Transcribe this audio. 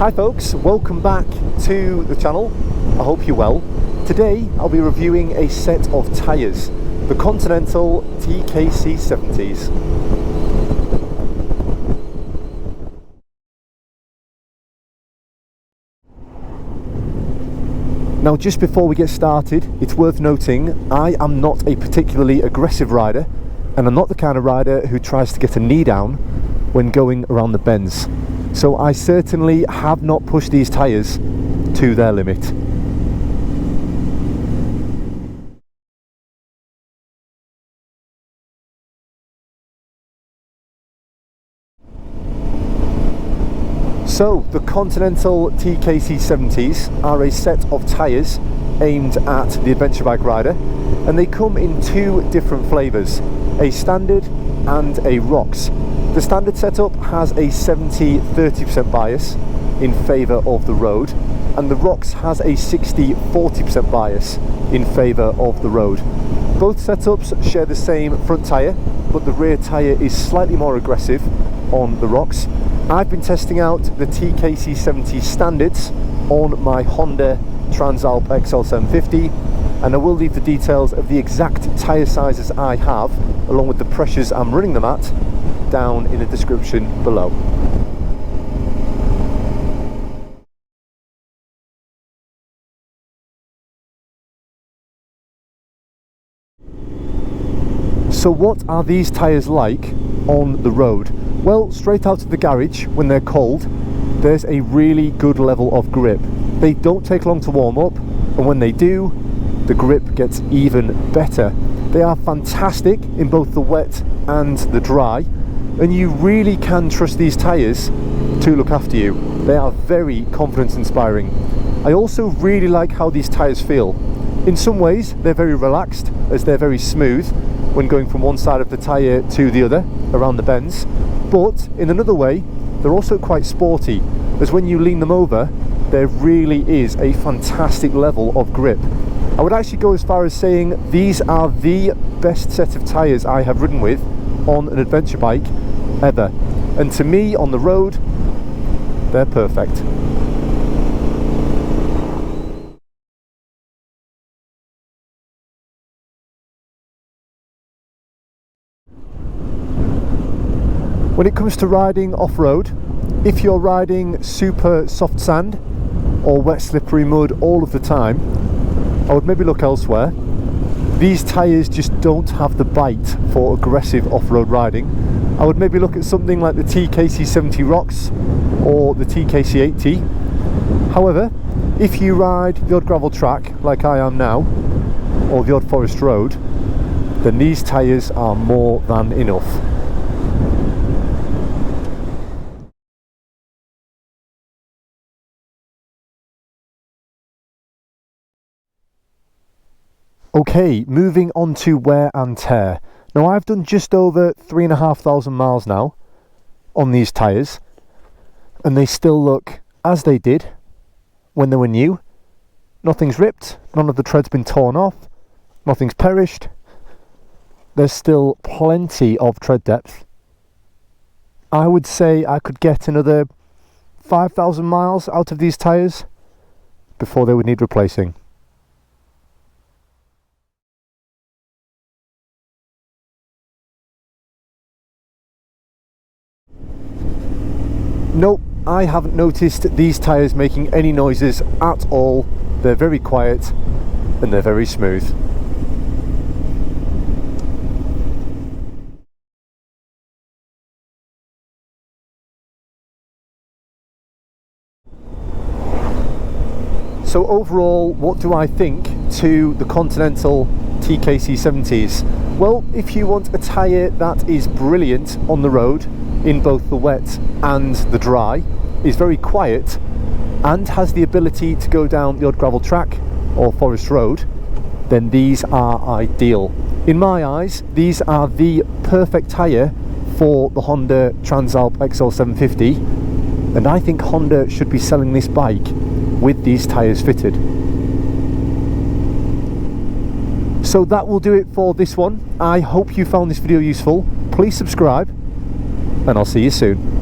Hi folks, welcome back to the channel. I hope you're well. Today I'll be reviewing a set of tyres, the Continental TKC 70s. Now just before we get started, it's worth noting I am not a particularly aggressive rider, and I'm not the kind of rider who tries to get a knee down when going around the bends. So I certainly have not pushed these tyres to their limit. So the Continental TKC 70s are a set of tyres aimed at the adventure bike rider, and they come in two different flavours, a standard and a rocks. The standard setup has a 70-30% bias in favour of the road, and the rocks has a 60-40% bias in favour of the road. Both setups share the same front tyre, but the rear tyre is slightly more aggressive on the rocks. I've been testing out the TKC 70 standards on my Honda Transalp XL 750, and I will leave the details of the exact tyre sizes I have, along with the pressures I'm running them at, down in the description below. So what are these tyres like on the road? Well, straight out of the garage, when they're cold, there's a really good level of grip. They don't take long to warm up, and when they do, the grip gets even better. They are fantastic in both the wet and the dry, and you really can trust these tyres to look after you. They are very confidence inspiring. I also really like how these tyres feel. In some ways they're very relaxed, as they're very smooth when going from one side of the tyre to the other around the bends, but in another way they're also quite sporty, as when you lean them over there really is a fantastic level of grip. I would actually go as far as saying these are the best set of tyres I have ridden with on an adventure bike ever, and to me on the road they're perfect. When it comes to riding off-road, if you're riding super soft sand or wet slippery mud all of the time, I would maybe look elsewhere. These tyres just don't have the bite for aggressive off-road riding. I would maybe look at something like the TKC 70 Rocks or the TKC 80. However, if you ride the odd gravel track like I am now, or the odd forest road, then these tyres are more than enough. Okay, moving on to wear and tear. Now I've done just over 3,500 miles now on these tyres, and they still look as they did when they were new. Nothing's ripped, none of the tread's been torn off, nothing's perished. There's still plenty of tread depth. I would say I could get another 5,000 miles out of these tyres before they would need replacing. Nope, I haven't noticed these tyres making any noises at all. They're very quiet and they're very smooth. So overall, what do I think to the Continental TKC 70s? Well, if you want a tyre that is brilliant on the road, in both the wet and the dry, is very quiet, and has the ability to go down the odd gravel track or forest road, then these are ideal. In my eyes, these are the perfect tyre for the Honda Transalp XL 750, and I think Honda should be selling this bike with these tyres fitted. So that will do it for this one. I hope you found this video useful. Please subscribe, and I'll see you soon.